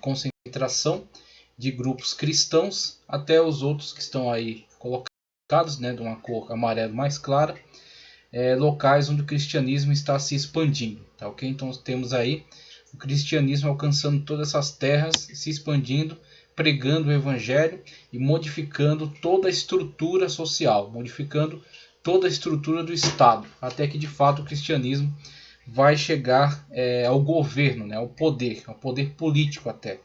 concentração de grupos cristãos até os outros que estão aí colocados, né, de uma cor amarelo mais clara, locais onde o cristianismo está se expandindo, tá ok? Então temos aí o cristianismo alcançando todas essas terras, se expandindo, pregando o evangelho e modificando toda a estrutura social, modificando toda a estrutura do Estado, até que de fato o cristianismo vai chegar ao governo, né, ao poder político até.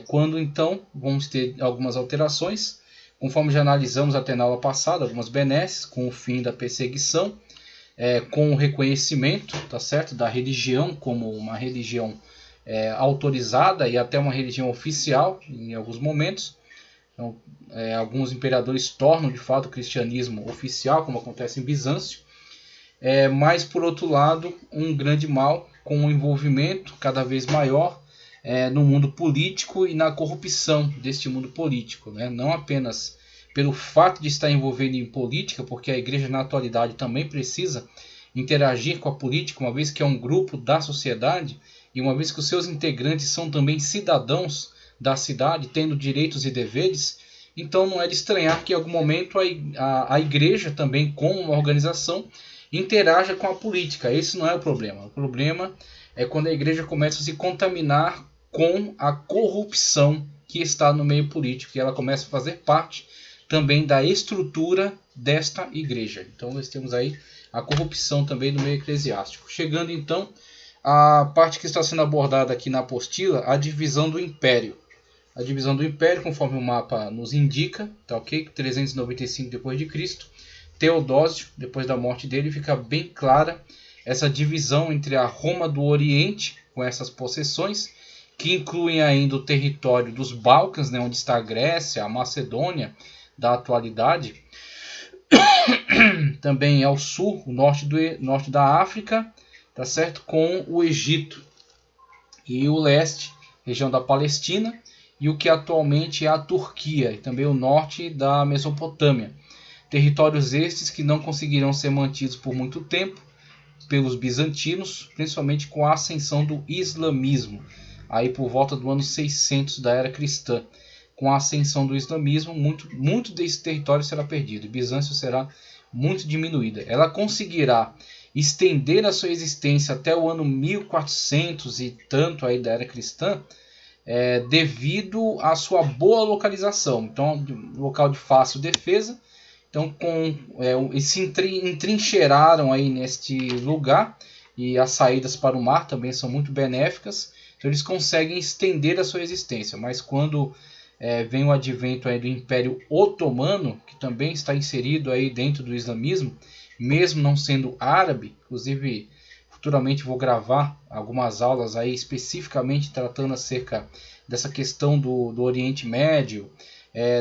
Quando então vamos ter algumas alterações, conforme já analisamos até na aula passada, algumas benesses, com o fim da perseguição, com o reconhecimento, tá certo, da religião como uma religião autorizada e até uma religião oficial em alguns momentos. Então, alguns imperadores tornam de fato o cristianismo oficial, como acontece em Bizâncio. Mas, por outro lado, um grande mal com um envolvimento cada vez maior no mundo político e na corrupção deste mundo político, né? Não apenas pelo fato de estar envolvido em política, porque a igreja na atualidade também precisa interagir com a política, uma vez que é um grupo da sociedade e uma vez que os seus integrantes são também cidadãos da cidade, tendo direitos e deveres. Então não é de estranhar que em algum momento a igreja também, como uma organização, interaja com a política. Esse não é o problema. O problema é quando a igreja começa a se contaminar com a corrupção que está no meio político e ela começa a fazer parte também da estrutura desta igreja. Então nós temos aí a corrupção também no meio eclesiástico. Chegando então à parte que está sendo abordada aqui na apostila, a divisão do império. A divisão do império, conforme o mapa nos indica, tá ok? 395 d.C., Teodósio, depois da morte dele, fica bem clara essa divisão entre a Roma do Oriente, com essas possessões, que incluem ainda o território dos Balcãs, né, onde está a Grécia, a Macedônia da atualidade, também ao sul, o norte da África, tá certo? Com o Egito, e o leste, região da Palestina, e o que atualmente é a Turquia, e também o norte da Mesopotâmia. Territórios estes que não conseguirão ser mantidos por muito tempo pelos bizantinos, principalmente com a ascensão do islamismo, aí por volta do ano 600 da era cristã. Com a ascensão do islamismo, muito desse território será perdido, e Bizâncio será muito diminuída. Ela conseguirá estender a sua existência até o ano 1400 e tanto aí da era cristã, devido à sua boa localização. Então, local de fácil defesa. Então, eles se entrincheiraram aí neste lugar, e as saídas para o mar também são muito benéficas. Então, eles conseguem estender a sua existência. Mas quando vem o advento aí do Império Otomano, que também está inserido aí dentro do islamismo, mesmo não sendo árabe, inclusive futuramente vou gravar algumas aulas aí especificamente tratando acerca dessa questão do Oriente Médio,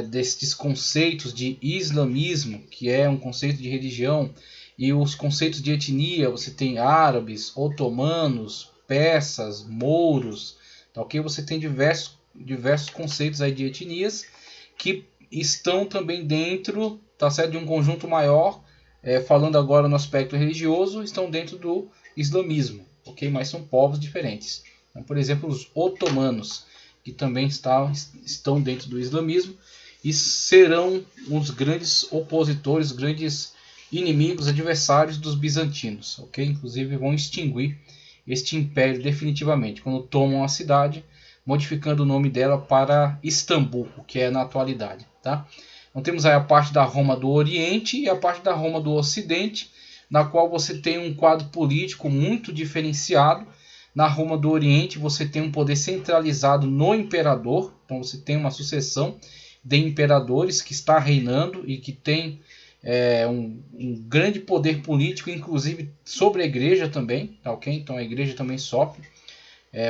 desses conceitos de islamismo, que é um conceito de religião, e os conceitos de etnia. Você tem árabes, otomanos, persas, mouros, tá ok? Você tem diversos conceitos aí de etnias que estão também dentro, tá certo, de um conjunto maior, falando agora no aspecto religioso, estão dentro do islamismo, ok? Mas são povos diferentes. Então, por exemplo, os otomanos, que também estão dentro do islamismo e serão os grandes opositores, grandes inimigos, adversários dos bizantinos, ok? Inclusive vão extinguir este império definitivamente, quando tomam a cidade, modificando o nome dela para Istambul, o que é na atualidade, tá? Então temos aí a parte da Roma do Oriente e a parte da Roma do Ocidente, na qual você tem um quadro político muito diferenciado. Na Roma do Oriente você tem um poder centralizado no imperador, então você tem uma sucessão de imperadores que está reinando e que tem um grande poder político, inclusive sobre a igreja também, tá ok? Então a igreja também sofre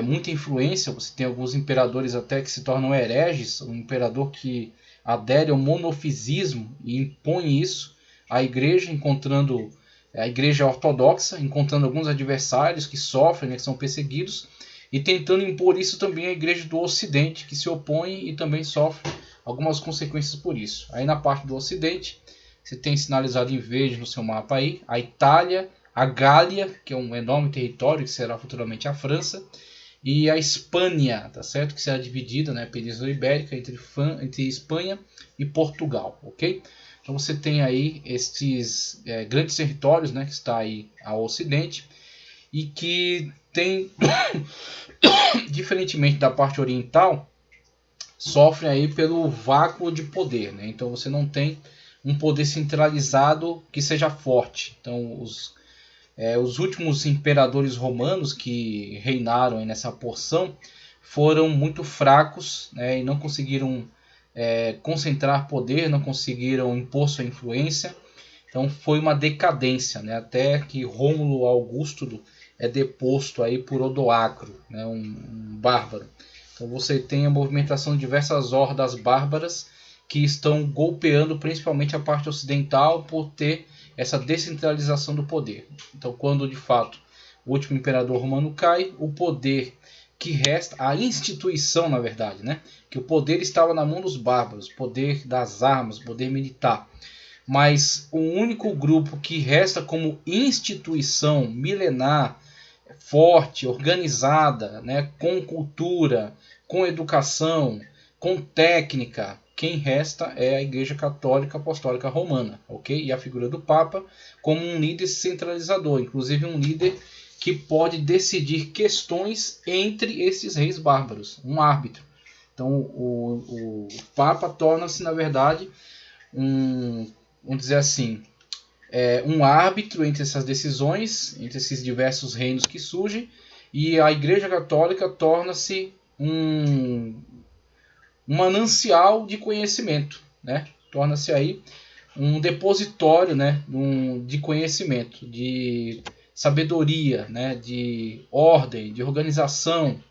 muita influência. Você tem alguns imperadores até que se tornam hereges, um imperador que adere ao monofisismo e impõe isso à igreja, encontrando a igreja ortodoxa, encontrando alguns adversários que sofrem, né, que são perseguidos, e tentando impor isso também à igreja do Ocidente, que se opõe e também sofre algumas consequências por isso. Aí na parte do Ocidente, você tem sinalizado em verde no seu mapa aí a Itália, a Gália, que é um enorme território que será futuramente a França, e a Espanha, tá certo? Que será dividida, né, a Península Ibérica entre Espanha e Portugal, ok? Então você tem aí estes grandes territórios, né, que está aí ao ocidente e que tem, diferentemente da parte oriental, sofre aí pelo vácuo de poder, né? Então você não tem um poder centralizado que seja forte. Então os últimos imperadores romanos que reinaram aí nessa porção foram muito fracos, né, e não conseguiram concentrar poder, não conseguiram impor sua influência. Então foi uma decadência, né, até que Rômulo Augusto é deposto aí por Odoacro, né, um bárbaro. Então você tem a movimentação de diversas hordas bárbaras que estão golpeando principalmente a parte ocidental por ter essa descentralização do poder. Então quando de fato o último imperador romano cai, o poder que resta, a instituição na verdade, né, que o poder estava na mão dos bárbaros, poder das armas, poder militar. Mas o único grupo que resta como instituição milenar, forte, organizada, né, com cultura, com educação, com técnica, quem resta é a Igreja Católica Apostólica Romana, ok? E a figura do Papa como um líder centralizador, inclusive um líder que pode decidir questões entre esses reis bárbaros, um árbitro. Então o Papa torna-se, na verdade, vamos dizer assim, um árbitro entre essas decisões, entre esses diversos reinos que surgem, e a Igreja Católica torna-se um manancial de conhecimento, né? Torna-se aí um depositório, né, de conhecimento, de sabedoria, né, de ordem, de organização,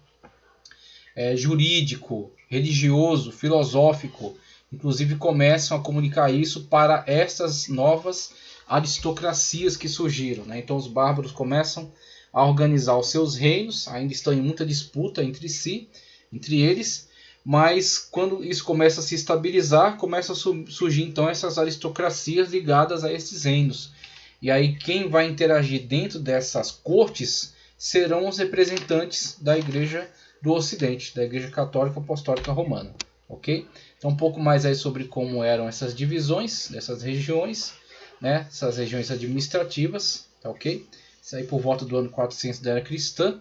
jurídico, religioso, filosófico. Inclusive começam a comunicar isso para essas novas aristocracias que surgiram, né? Então os bárbaros começam a organizar os seus reinos, ainda estão em muita disputa entre eles, mas quando isso começa a se estabilizar, começam a surgir então essas aristocracias ligadas a esses reinos. E aí quem vai interagir dentro dessas cortes serão os representantes da Igreja do Ocidente, da Igreja Católica Apostólica Romana, ok? Então um pouco mais aí sobre como eram essas divisões dessas regiões, né? Essas regiões administrativas, tá ok? Isso aí por volta do ano 400 da Era Cristã.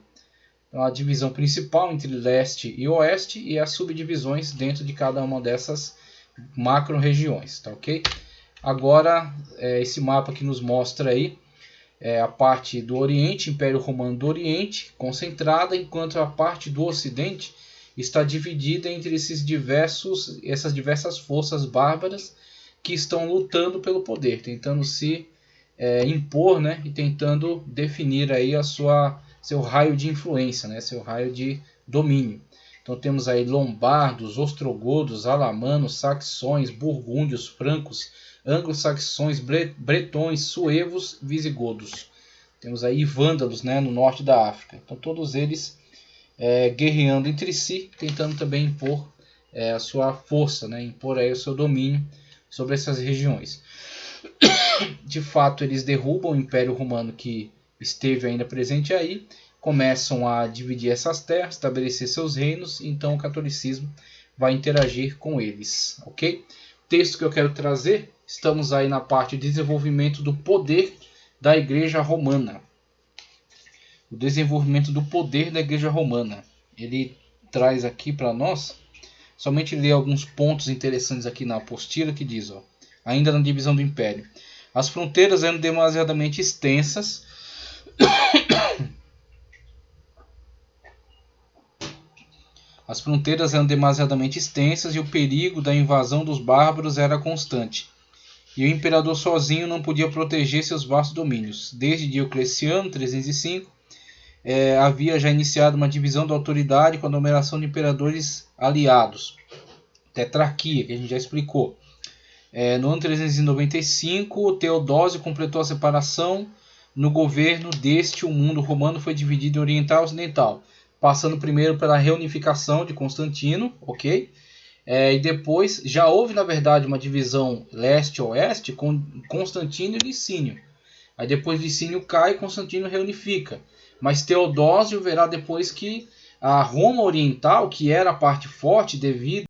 Então, a divisão principal entre leste e oeste e as subdivisões dentro de cada uma dessas macro-regiões, tá ok? Agora, esse mapa que nos mostra aí a parte do Oriente, Império Romano do Oriente, concentrada, enquanto a parte do Ocidente está dividida entre essas diversas forças bárbaras que estão lutando pelo poder, tentando se impor, né, e tentando definir aí seu raio de influência, né, seu raio de domínio. Então temos aí lombardos, ostrogodos, alamanos, saxões, burgúndios, francos, anglo-saxões, bretões, suevos, visigodos. Temos aí vândalos, né, no norte da África. Então todos eles guerreando entre si, tentando também impor a sua força, né, impor aí o seu domínio sobre essas regiões. De fato, eles derrubam o Império Romano que esteve ainda presente aí, começam a dividir essas terras, estabelecer seus reinos, então o catolicismo vai interagir com eles, ok? O texto que eu quero trazer, estamos aí na parte de desenvolvimento do poder da Igreja Romana. O desenvolvimento do poder da Igreja Romana. Ele traz aqui para nós, somente ler alguns pontos interessantes aqui na apostila que diz, ó, ainda na divisão do Império. As fronteiras eram demasiadamente extensas e o perigo da invasão dos bárbaros era constante. E o imperador sozinho não podia proteger seus vastos domínios. Desde Diocleciano, 305, havia já iniciado uma divisão da autoridade com a numeração de imperadores aliados. Tetrarquia, que a gente já explicou. No ano 395, Teodósio completou a separação. No governo deste, o mundo romano foi dividido em oriental e ocidental, passando primeiro pela reunificação de Constantino, ok? E depois já houve, na verdade, uma divisão leste-oeste com Constantino e Licínio. Aí depois Licínio cai e Constantino reunifica. Mas Teodósio verá depois que a Roma Oriental, que era a parte forte devido